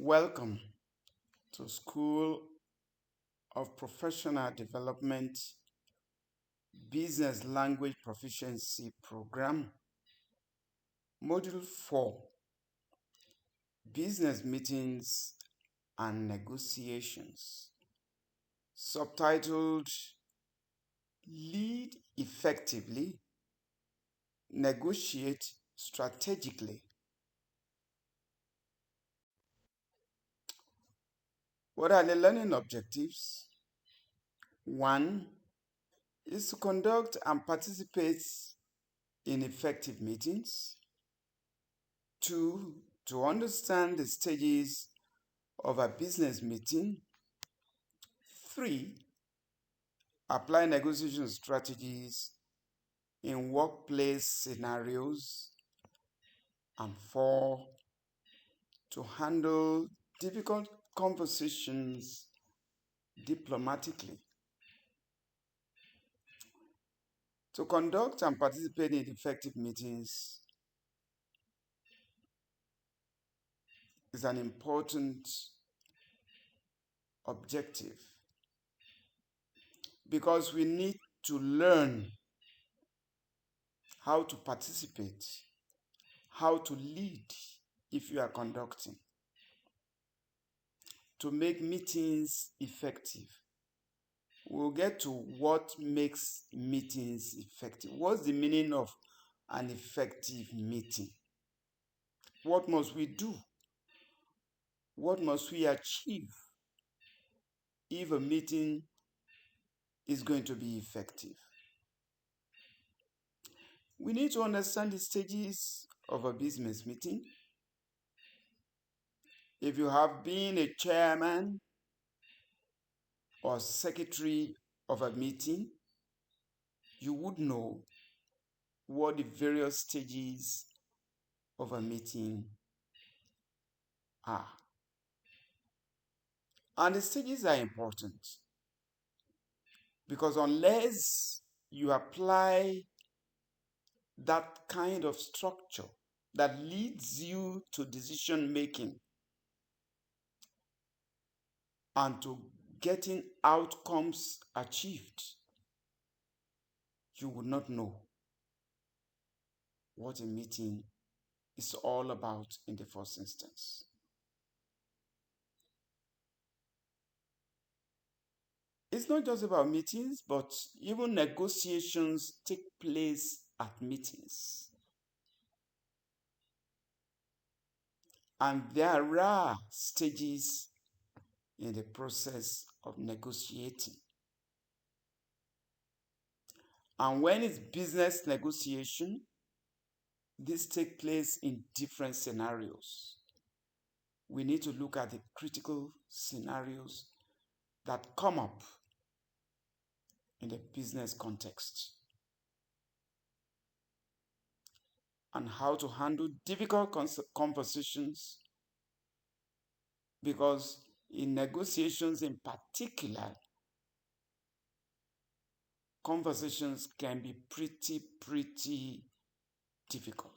Welcome to School of Professional Development Business Language Proficiency Program, Module 4, Business Meetings and Negotiations, subtitled Lead Effectively, Negotiate Strategically. What are the learning objectives? 1 is to conduct and participate in effective meetings. 2, to understand the stages of a business meeting. 3, apply negotiation strategies in workplace scenarios. And 4, to handle difficult conversations diplomatically. To conduct and participate in effective meetings is an important objective because we need to learn how to participate, how to lead if you are conducting, to make meetings effective. We'll get to what makes meetings effective. What's the meaning of an effective meeting? What must we do? What must we achieve if a meeting is going to be effective? We need to understand the stages of a business meeting. If you have been a chairman or secretary of a meeting, you would know what the various stages of a meeting are. And the stages are important because unless you apply that kind of structure that leads you to decision making and to getting outcomes achieved, you would not know what a meeting is all about in the first instance. It's not just about meetings, but even negotiations take place at meetings. And there are stages in the process of negotiating. And when it's business negotiation, this takes place in different scenarios. We need to look at the critical scenarios that come up in the business context and how to handle difficult conversations, because in negotiations in particular, conversations can be pretty difficult.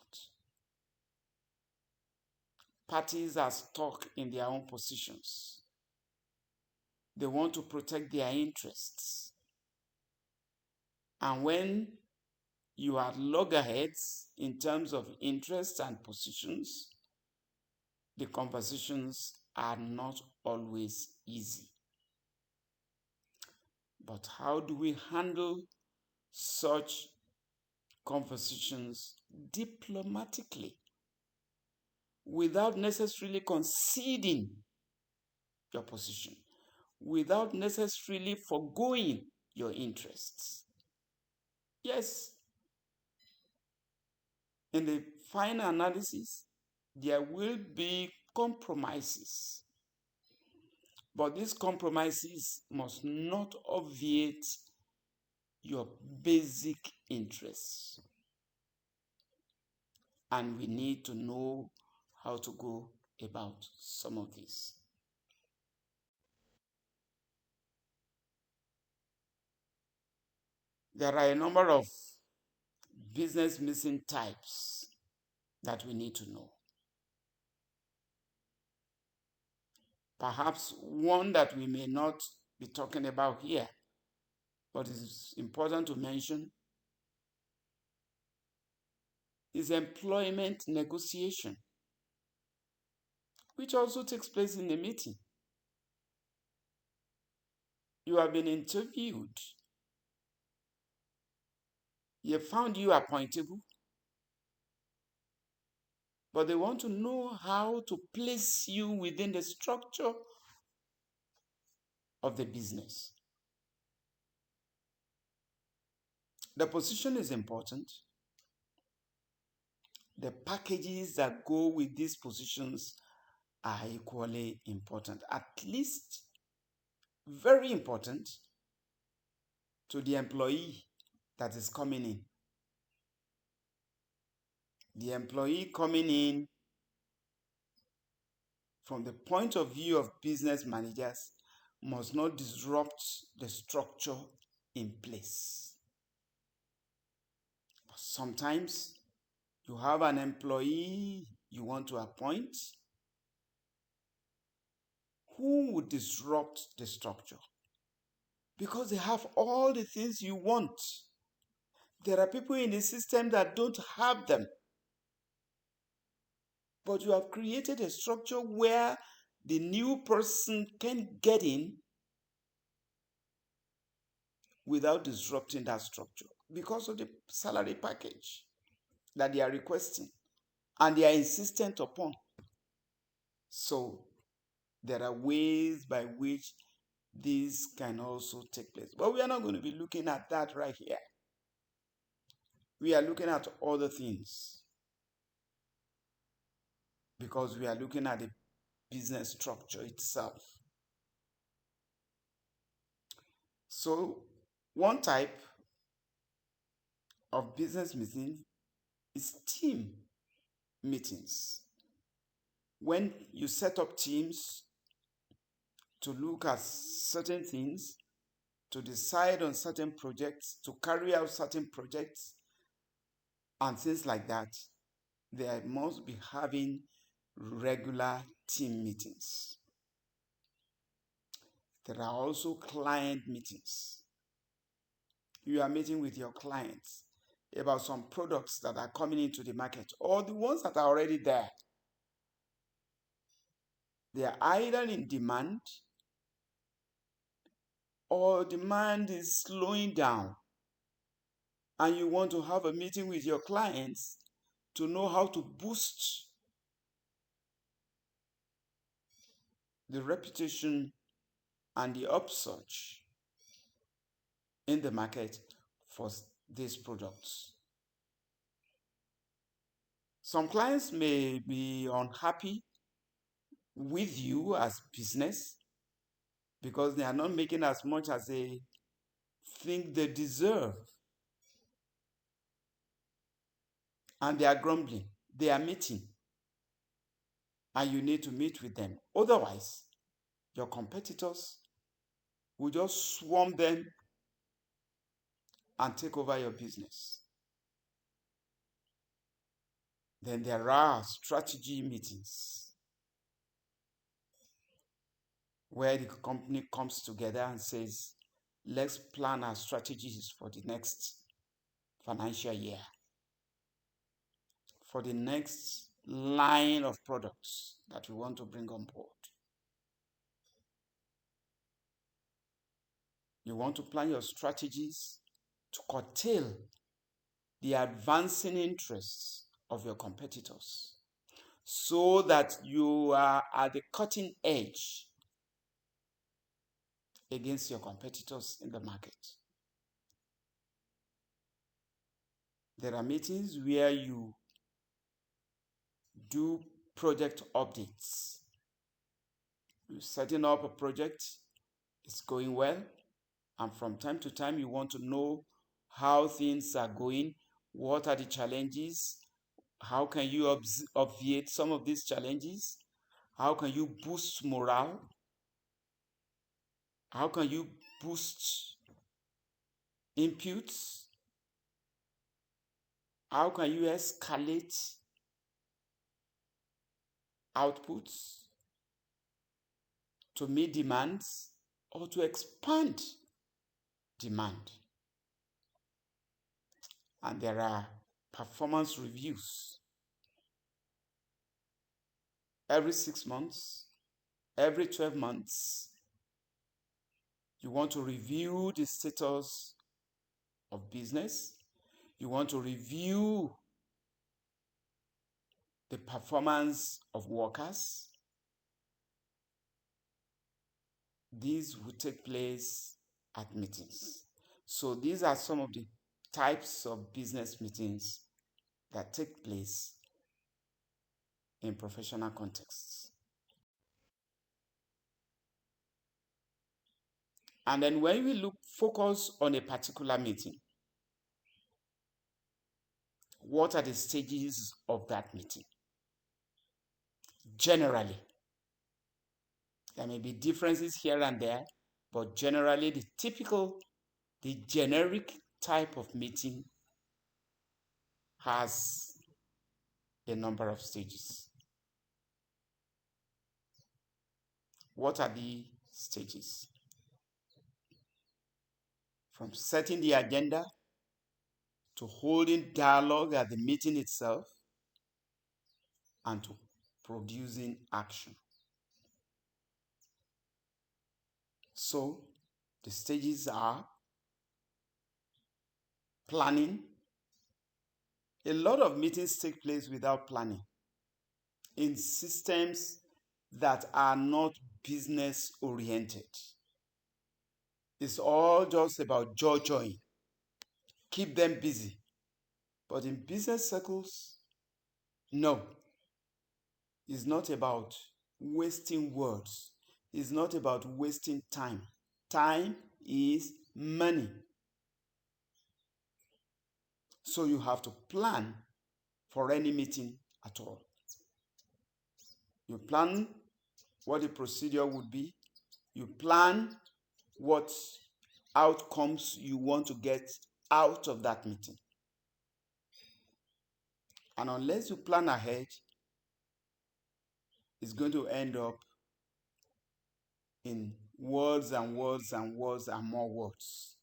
Parties are stuck in their own positions. They want to protect their interests. And when you are loggerheads in terms of interests and positions, the conversations are not always easy. But how do we handle such conversations diplomatically without necessarily conceding your position, without necessarily foregoing your interests? Yes, in the final analysis, there will be compromises, but these compromises must not obviate your basic interests. And we need to know how to go about some of these. There are a number of business meeting types that we need to know. Perhaps one that we may not be talking about here, but it's important to mention, is employment negotiation, which also takes place in a meeting. You have been interviewed. They found you appointable, but they want to know how to place you within the structure of the business. The position is important. The packages that go with these positions are equally important, at least very important to the employee that is coming in. The employee coming in from the point of view of business managers must not disrupt the structure in place. But sometimes you have an employee you want to appoint who would disrupt the structure because they have all the things you want. There are people in the system that don't have them. But you have created a structure where the new person can get in without disrupting that structure because of the salary package that they are requesting and they are insistent upon. So there are ways by which this can also take place. But we are not going to be looking at that right here. We are looking at other things because we are looking at the business structure itself. So one type of business meeting is team meetings. When you set up teams to look at certain things, to decide on certain projects, to carry out certain projects, and things like that, they must be having regular team meetings. There are also client meetings. You are meeting with your clients about some products that are coming into the market or the ones that are already there. They are either in demand or demand is slowing down, and you want to have a meeting with your clients to know how to boost the reputation and the upsurge in the market for these products. Some clients may be unhappy with you as business because they are not making as much as they think they deserve. And they are grumbling. They are meeting. And you need to meet with them. Otherwise, your competitors will just swarm them and take over your business. Then there are strategy meetings where the company comes together and says, let's plan our strategies for the next financial year, for the next line of products that we want to bring on board. You want to plan your strategies to curtail the advancing interests of your competitors so that you are at the cutting edge against your competitors in the market. There are meetings where you do project updates. You're setting up a project, it's going well, and from time to time you want to know how things are going, what are the challenges, how can you obviate some of these challenges, how can you boost morale, how can you boost inputs, how can you escalate outputs. to meet demands or to expand demand. And there are performance reviews every 6 months, every 12 months. You want to review the status of business. You want to review the performance of workers. These will take place at meetings. So these are some of the types of business meetings that take place in professional contexts. And then when we focus on a particular meeting, what are the stages of that meeting? Generally, there may be differences here and there, but generally the generic type of meeting has a number of stages. What are the stages? From setting the agenda to holding dialogue at the meeting itself and to producing action. So the stages are planning. A lot of meetings take place without planning in systems that are not business oriented. It's all just about joy-joying. Keep them busy. But in business circles, no. It's not about wasting words. It's not about wasting time. Time is money. So you have to plan for any meeting at all. You plan what the procedure would be. You plan what outcomes you want to get out of that meeting. And unless you plan ahead, it's going to end up in words and words and words and more words.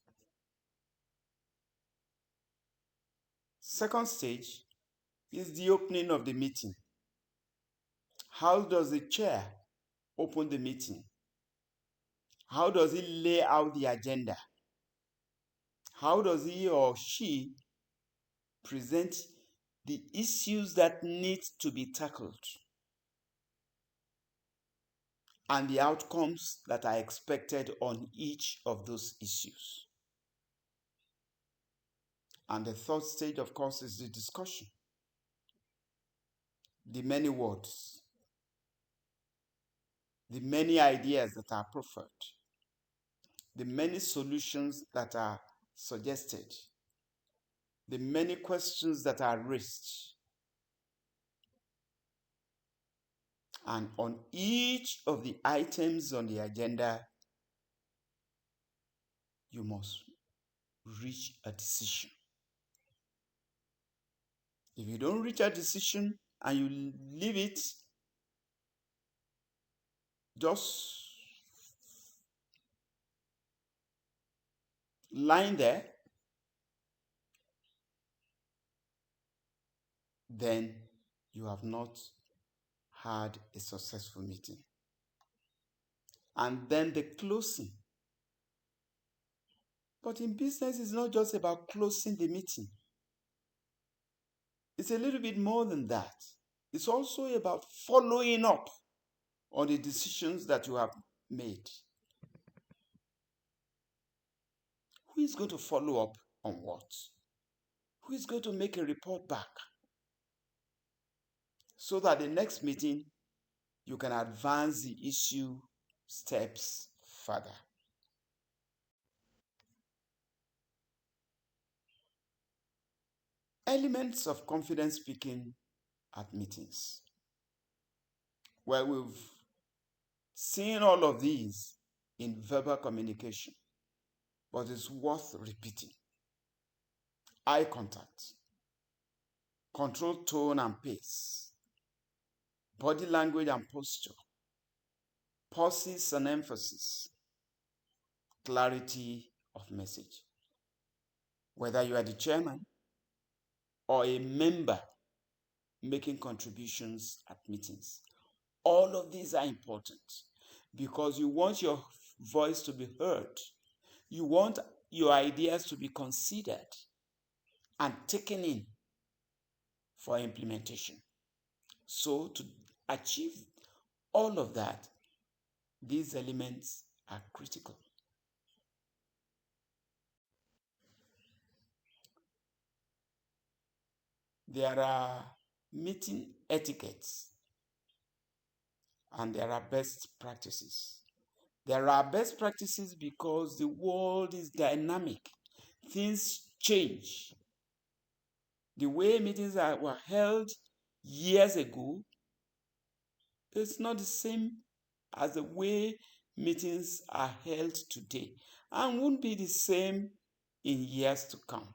Second stage is the opening of the meeting. How does the chair open the meeting? How does he lay out the agenda? How does he or she present the issues that need to be tackled and the outcomes that are expected on each of those issues? And the third stage, of course, is the discussion. The many words, the many ideas that are proffered, the many solutions that are suggested, the many questions that are raised. And on each of the items on the agenda, you must reach a decision. If you don't reach a decision and you leave it just lying there, then you have not had a successful meeting. And then the closing. But in business, it's not just about closing the meeting. It's a little bit more than that. It's also about following up on the decisions that you have made. Who is going to follow up on what? Who is going to make a report back? So that the next meeting, you can advance the issue steps further. Elements of confidence speaking at meetings. Well, we've seen all of these in verbal communication, but it's worth repeating. Eye contact, controlled tone and pace, body language and posture, pauses and emphasis, clarity of message. Whether you are the chairman or a member making contributions at meetings, all of these are important because you want your voice to be heard. You want your ideas to be considered and taken in for implementation. So to achieve all of that, these elements are critical. There are meeting etiquettes and there are best practices. There are best practices because the world is dynamic. Things change. The way meetings were held years ago is not the same as the way meetings are held today and won't be the same in years to come.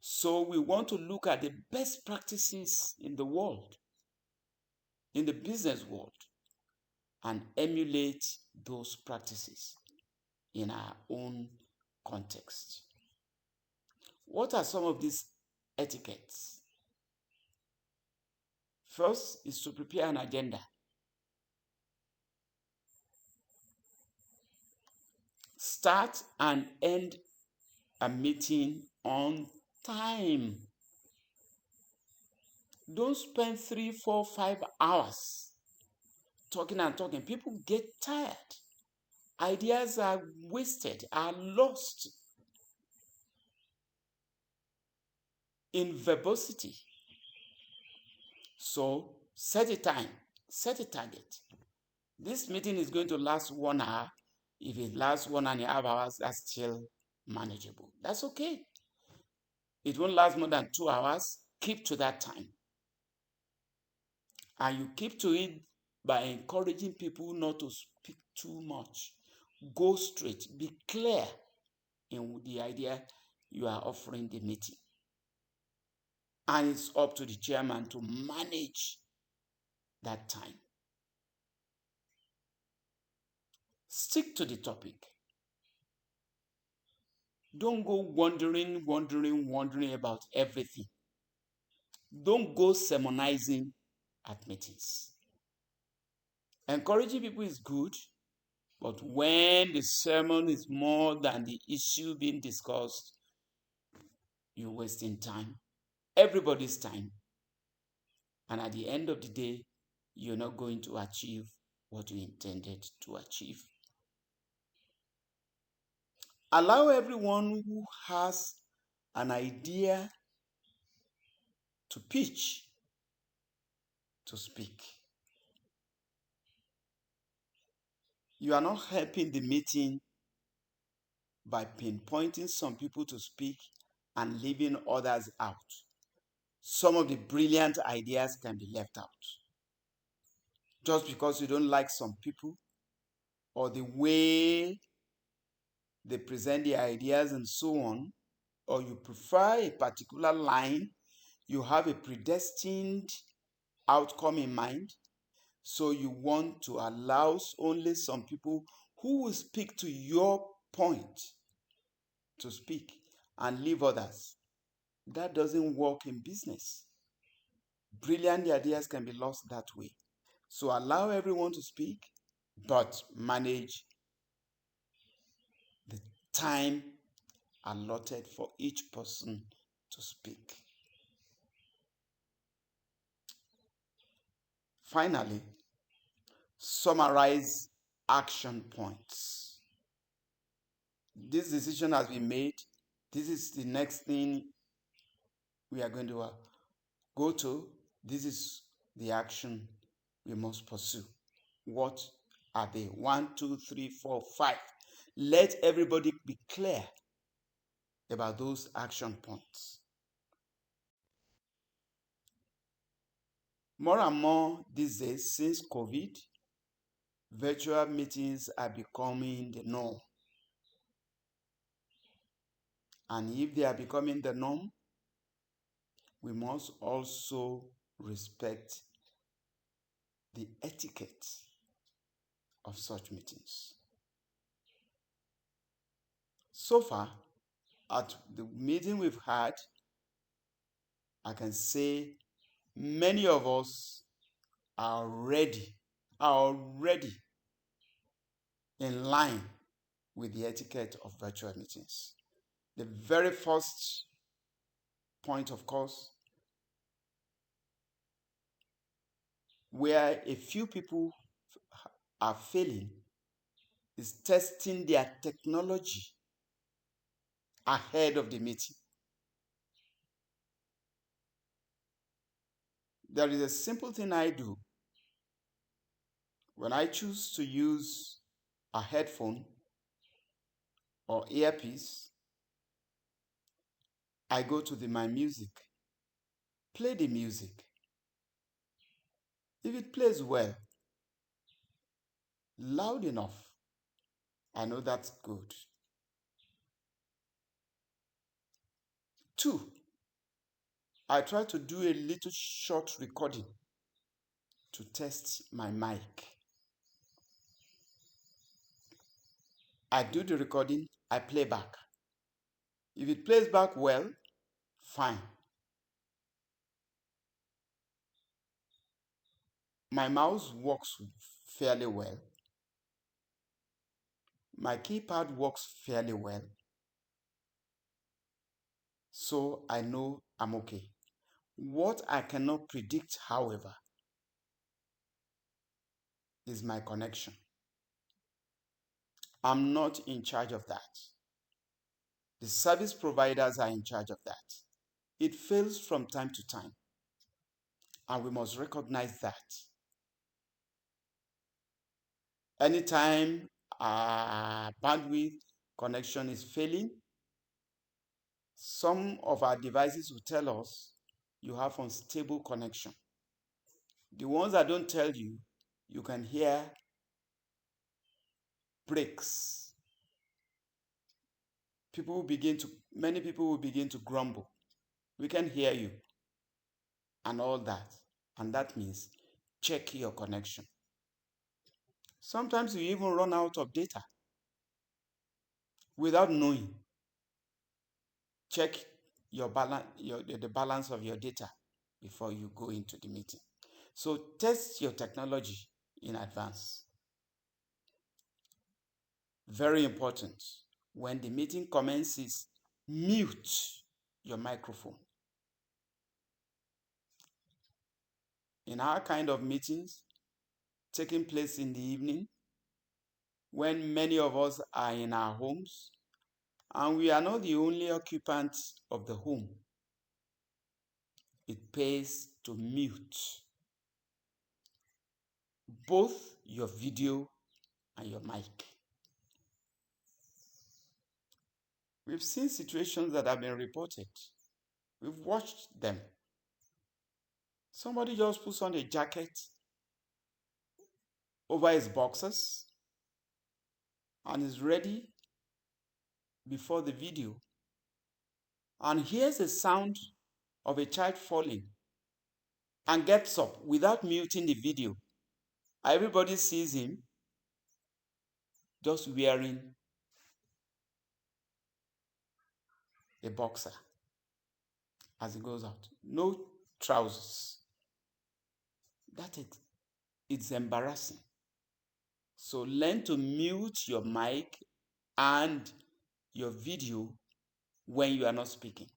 So we want to look at the best practices in the world, in the business world, and emulate those practices in our own context. What are some of these etiquettes? First is to prepare an agenda. Start and end a meeting on time. Don't spend 3, 4, 5 hours talking and talking. People get tired. Ideas are wasted, are lost in verbosity. So set a time, set a target. This meeting is going to last 1 hour. If it lasts 1.5 hours, that's still manageable. That's okay. It won't last more than 2 hours. Keep to that time. And you keep to it by encouraging people not to speak too much. Go straight. Be clear in the idea you are offering the meeting. And it's up to the chairman to manage that time. Stick to the topic. Don't go wandering about everything. Don't go sermonizing at meetings. Encouraging people is good, but when the sermon is more than the issue being discussed, you're wasting time, everybody's time. And at the end of the day, you're not going to achieve what you intended to achieve. Allow everyone who has an idea to pitch, to speak. You are not helping the meeting by pinpointing some people to speak and leaving others out. Some of the brilliant ideas can be left out. Just because you don't like some people or the way they present their ideas and so on, or you prefer a particular line, you have a predestined outcome in mind, so you want to allow only some people who will speak to your point to speak and leave others. That doesn't work in business. Brilliant ideas can be lost that way. So allow everyone to speak, but manage the time allotted for each person to speak. Finally, summarize action points. This decision has been made. This is the next thing we are going to go to. This is the action we must pursue. What are they? 1, 2, 3, 4, 5. Let everybody be clear about those action points. More and more these days, since COVID, virtual meetings are becoming the norm. And if they are becoming the norm, we must also respect the etiquette of such meetings. So far, at the meeting we've had, I can say many of us are already in line with the etiquette of virtual meetings. The very first point, of course, where a few people are failing is testing their technology ahead of the meeting. There is a simple thing I do. When I choose to use a headphone or earpiece, I go to my music, play the music. If it plays well, loud enough, I know that's good. 2, I try to do a little short recording to test my mic. I do the recording, I play back. If it plays back well, fine. My mouse works fairly well. My keypad works fairly well. So I know I'm okay. What I cannot predict, however, is my connection. I'm not in charge of that. The service providers are in charge of that. It fails from time to time, and we must recognize that. Anytime our bandwidth connection is failing, some of our devices will tell us you have unstable connection. The ones that don't tell you, you can hear breaks. Many people will begin to grumble. We can hear you and all that. And that means check your connection. Sometimes you even run out of data without knowing. Check the balance of your data before you go into the meeting. So test your technology in advance. Very important. When the meeting commences, mute your microphone. In our kind of meetings taking place in the evening, when many of us are in our homes and we are not the only occupants of the home, it pays to mute both your video and your mic. We've seen situations that have been reported. We've watched them. Somebody just puts on a jacket over his boxers and is ready before the video and hears the sound of a child falling and gets up without muting the video. Everybody sees him just wearing a boxer as he goes out. No trousers. It's embarrassing. So learn to mute your mic and your video when you are not speaking.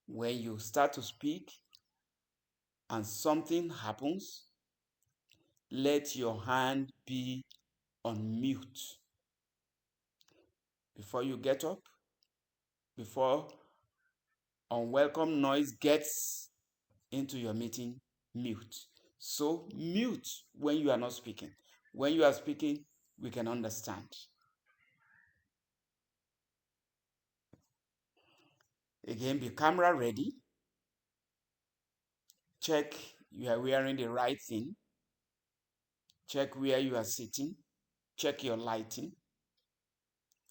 When you start to speak and something happens, let your hand be on mute. Before you get up, before unwelcome noise gets into your meeting, mute. So mute when you are not speaking. When you are speaking, we can understand. Again, be camera ready. Check you are wearing the right thing. Check where you are sitting. Check your lighting.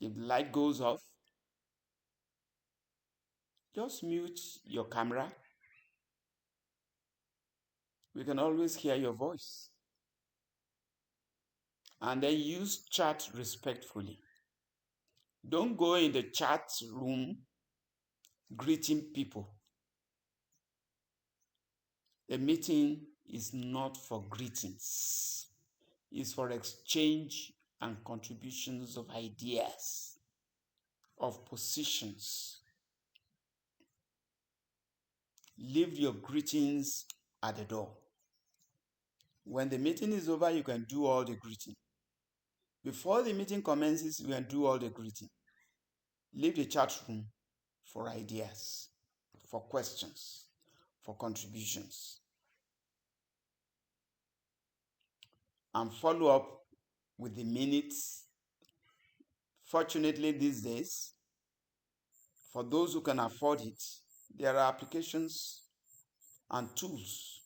If the light goes off, just mute your camera. We can always hear your voice. and then use chat respectfully. Don't go in the chat room greeting people. A meeting is not for greetings. It's for exchange and contributions of ideas, of positions. Leave your greetings at the door. When the meeting is over, you can do all the greeting. Before the meeting commences, you can do all the greeting. Leave the chat room for ideas, for questions, for contributions. And follow up with the minutes. Fortunately, these days, for those who can afford it, there are applications and tools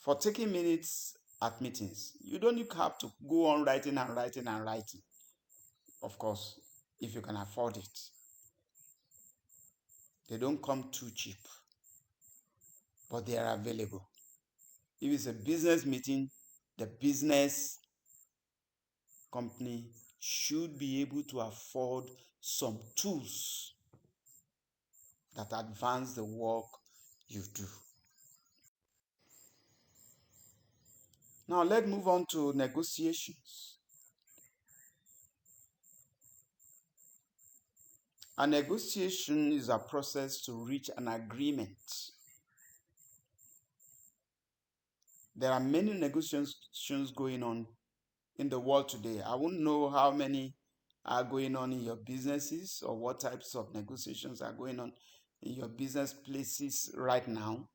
for taking minutes at meetings. You don't have to go on writing and writing and writing. Of course, if you can afford it. They don't come too cheap, but they are available. If it's a business meeting, the business company should be able to afford some tools that advance the work you do. Now let's move on to negotiations. A negotiation is a process to reach an agreement. There are many negotiations going on in the world today. I won't know how many are going on in your businesses or what types of negotiations are going on in your business places right now.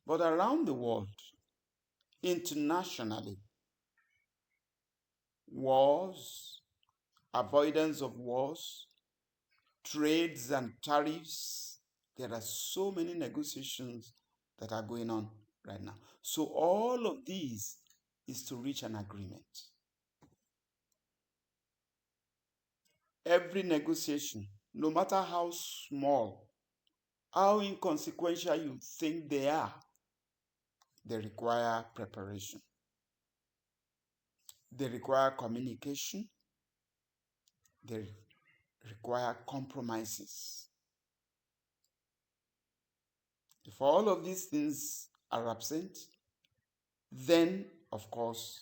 But around the world, internationally, wars, avoidance of wars, trades and tariffs, there are so many negotiations that are going on right now. So all of these is to reach an agreement. Every negotiation, no matter how small, how inconsequential you think they are, they require preparation. They require communication. They require compromises. If all of these things are absent, then, of course,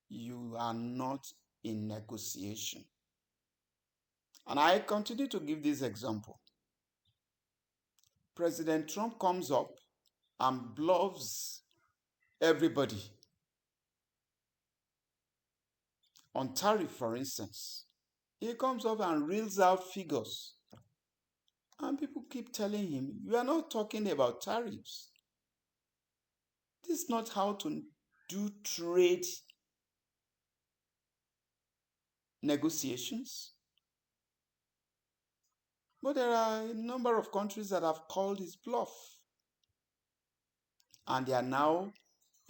you are not in negotiation. And I continue to give this example. President Trump comes up and bluffs everybody on tariff, for instance. He comes up and reels out figures. And people keep telling him, you are not talking about tariffs. This is not how to do trade negotiations. But there are a number of countries that have called his bluff. And they are now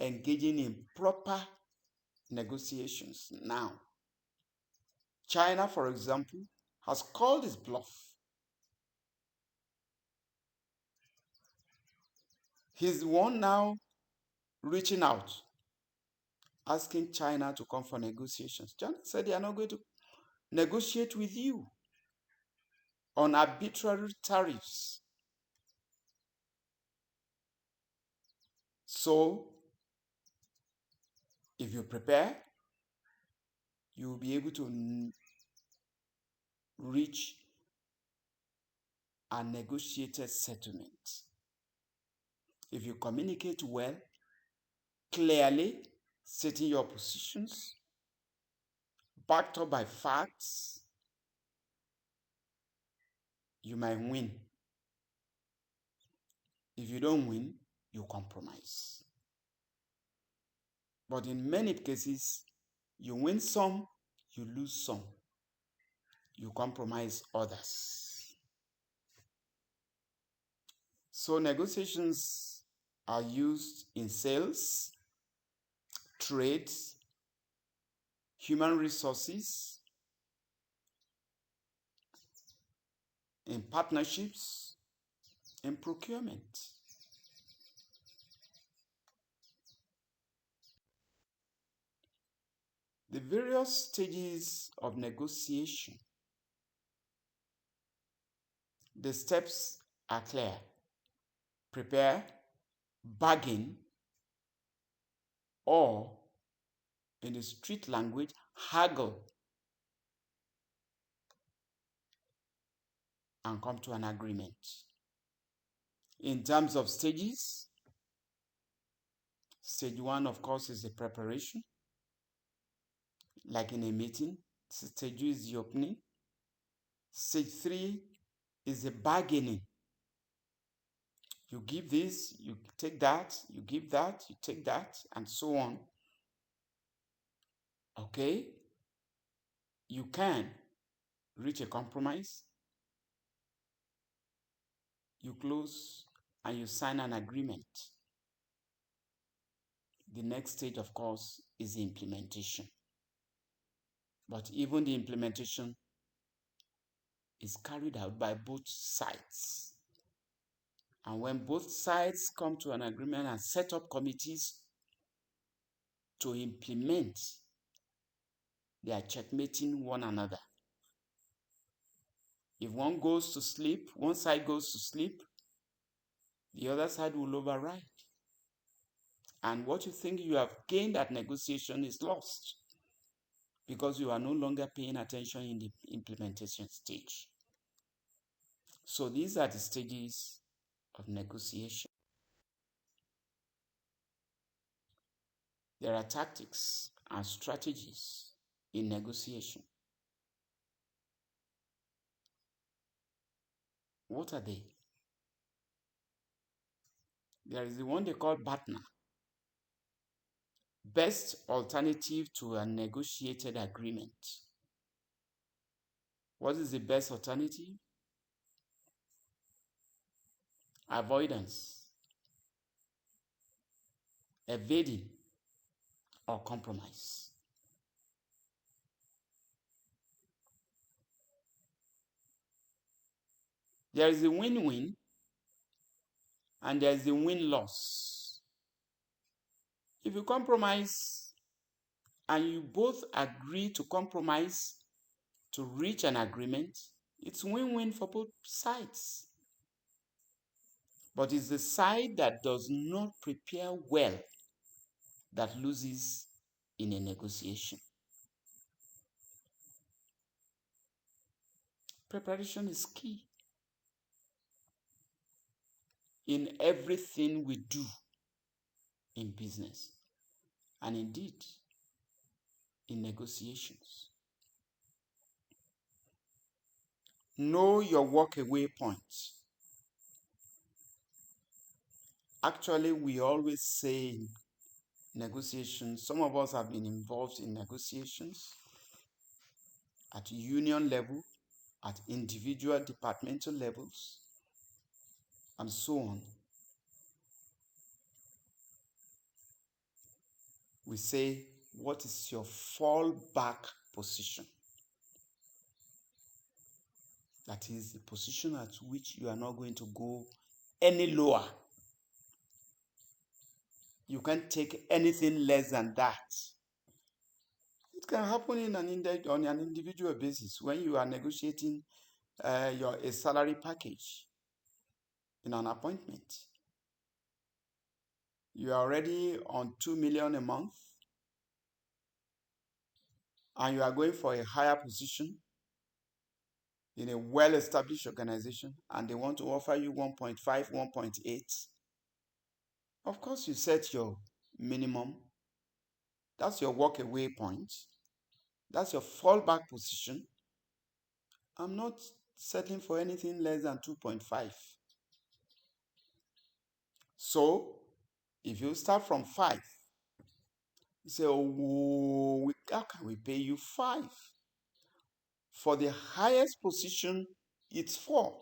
engaging in proper negotiations now. China, for example, has called his bluff. He's the one now reaching out, asking China to come for negotiations. China said they are not going to negotiate with you on arbitrary tariffs. So, if you prepare, you will be able to reach a negotiated settlement. If you communicate well, clearly, stating your positions, backed up by facts, you might win. If you don't win, you compromise. But in many cases, you win some, you lose some. You compromise others. So negotiations are used in sales, trade, human resources, in partnerships, in procurement. Various stages of negotiation. The steps are clear. Prepare, bargain, or in the street language, haggle, and come to an agreement. In terms of stages, stage 1, of course, is the preparation, like in a meeting. Stage 2 is the opening. Stage 3 is the bargaining. You give this, you take that, you give that, you take that, and so on. Okay? You can reach a compromise. You close and you sign an agreement. The next stage, of course, is the implementation. But even the implementation is carried out by both sides. And when both sides come to an agreement and set up committees to implement, they are checkmating one another. If one goes to sleep, one side goes to sleep, the other side will override. And what you think you have gained at negotiation is lost because you are no longer paying attention in the implementation stage. So these are the stages of negotiation. There are tactics and strategies in negotiation. What are they? There is the one they call BATNA, best alternative to a negotiated agreement. What is the best alternative? Avoidance, evading, or compromise. There is a win-win and there is a win-loss. If you compromise and you both agree to compromise to reach an agreement, it's win-win for both sides. But it's the side that does not prepare well that loses in a negotiation. Preparation is key in everything we do in business and indeed in negotiations. Know your walk-away point. Actually, we always say in negotiations, some of us have been involved in negotiations at union level, at individual departmental levels, and so on. We say, what is your fallback position? That is the position at which you are not going to go any lower. You can't take anything less than that. It can happen on an individual basis when you are negotiating a salary package in an appointment. You are already on 2 million a month and you are going for a higher position in a well-established organization and they want to offer you 1.5, 1.8. Of course, you set your minimum. That's your walk-away point. That's your fallback position. I'm not settling for anything less than 2.5. So, if you start from 5, you say, oh, how can we pay you 5? For the highest position, it's 4.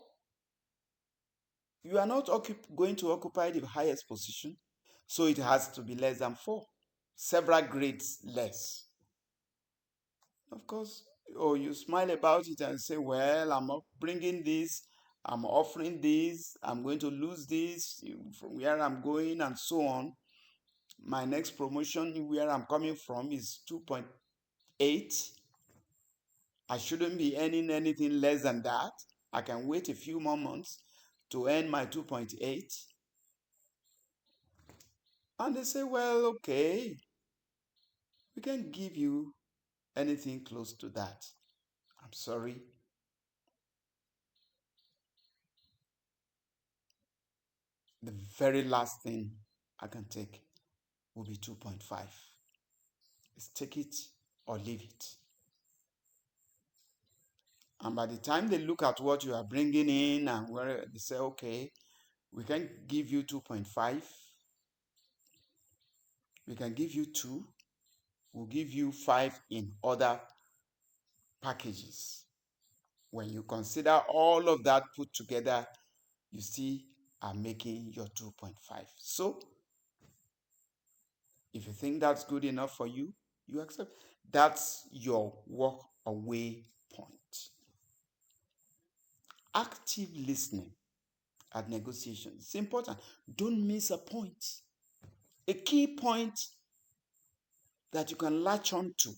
You are not going to occupy the highest position, so it has to be less than 4. Several grades less. Of course, you smile about it and say, well, I'm bringing this, I'm offering this, I'm going to lose this from where I'm going and so on. My next promotion where I'm coming from is 2.5 8. I shouldn't be earning anything less than that. I can wait a few more months to earn my 2.8. And they say, well, okay, we can't give you anything close to that. I'm sorry. The very last thing I can take will be 2.5. It's take it or leave it. And by the time they look at what you are bringing in and where they say, okay, we can give you 2.5, we can give you 2, we'll give you 5 in other packages. When you consider all of that put together, you still are making your 2.5. So, if you think that's good enough for you, you accept. That's your walk away point. Active listening at negotiations. It's important. Don't miss a point. A key point that you can latch on to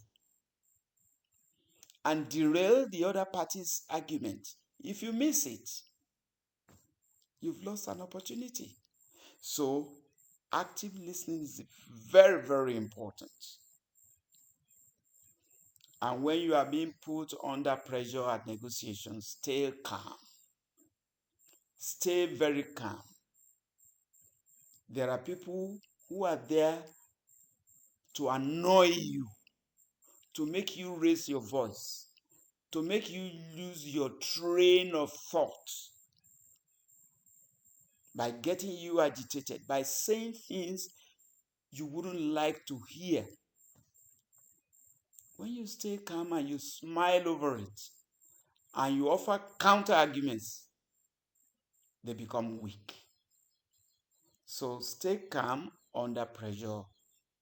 and derail the other party's argument. If you miss it, you've lost an opportunity. So, active listening is very, very important. And when you are being put under pressure at negotiations, stay calm. Stay very calm. There are people who are there to annoy you, to make you raise your voice, to make you lose your train of thought by getting you agitated, by saying things you wouldn't like to hear. When you stay calm and you smile over it and you offer counter arguments, they become weak. So stay calm under pressure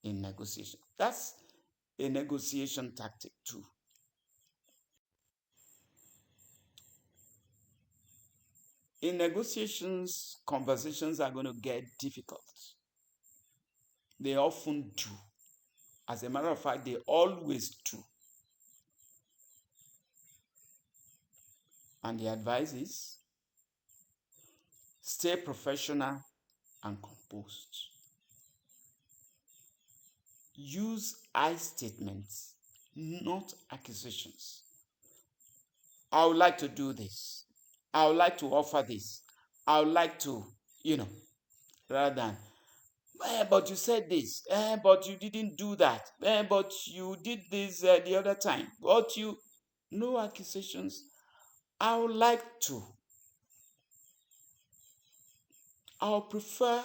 in negotiation. That's a negotiation tactic too. In negotiations, conversations are going to get difficult. They often do. As a matter of fact, they always do. And the advice is stay professional and composed. Use I statements, not accusations. I would like to do this. I would like to offer this. I would like to, rather than, but you said this, but you didn't do that, but you did this the other time, but you, no accusations. I would like to. I would prefer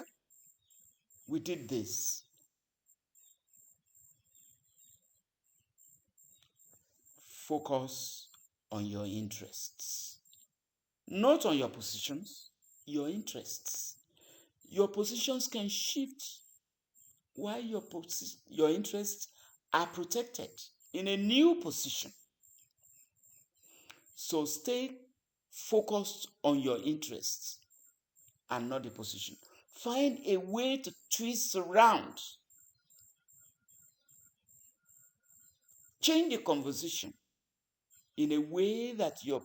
we did this. Focus on your interests, not on your positions, your interests. Your positions can shift while your interests are protected in a new position. So stay focused on your interests and not the position. Find a way to twist around. Change the conversation in a way that your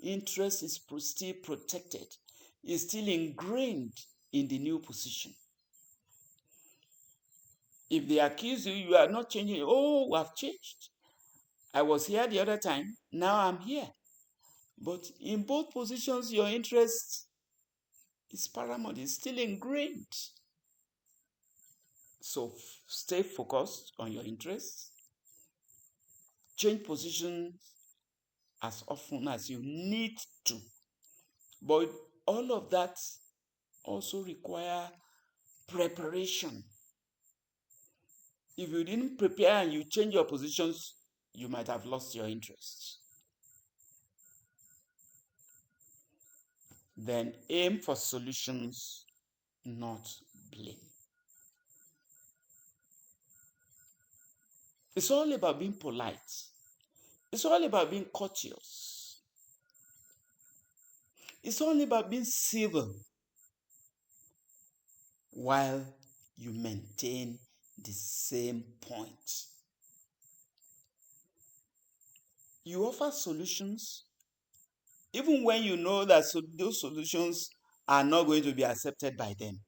interest is still protected, is still ingrained in the new position. If they accuse you, you are not changing. Oh, I've changed. I was here the other time. Now I'm here. But in both positions, your interest is paramount. It's still ingrained. So stay focused on your interests. Change positions as often as you need to. But all of that also require preparation. If you didn't prepare and you change your positions, you might have lost your interests. Then aim for solutions, not blame. It's all about being polite. It's all about being courteous. It's all about being civil while you maintain the same point. You offer solutions even when you know that those solutions are not going to be accepted by them.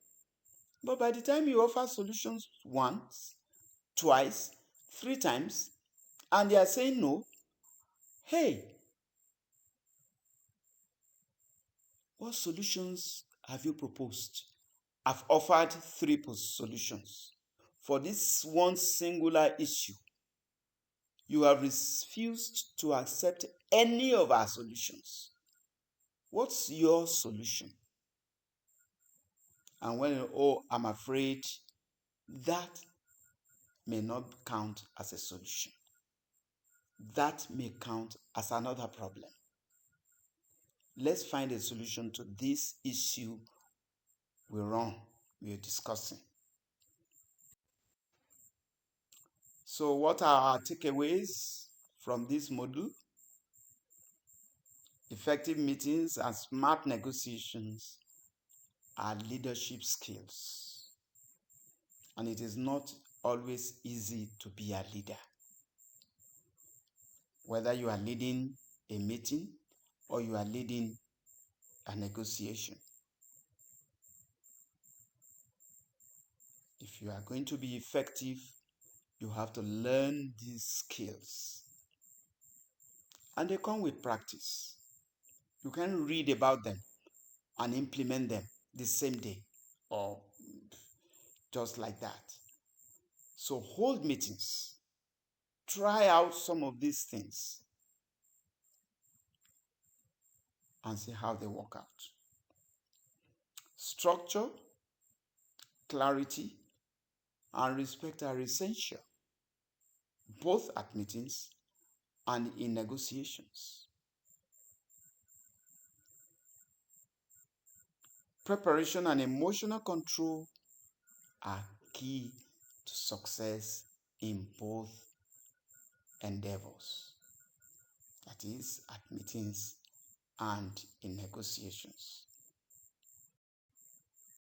But by the time you offer solutions once, twice, three times, and they are saying no, hey, what solutions have you proposed? I've offered three solutions. For this one singular issue, you have refused to accept any of our solutions. What's your solution? And when, oh, I'm afraid, that may not count as a solution. That may count as another problem. Let's find a solution to this issue we're discussing. So what are our takeaways from this module? Effective meetings and smart negotiations are leadership skills. And it is not always easy to be a leader. Whether you are leading a meeting or you are leading a negotiation. If you are going to be effective, you have to learn these skills. And they come with practice. You can read about them and implement them the same day or just like that. So hold meetings. Try out some of these things and see how they work out. Structure, clarity, and respect are essential, both at meetings and in negotiations. Preparation and emotional control are key to success in both endeavors, that is, at meetings and in negotiations.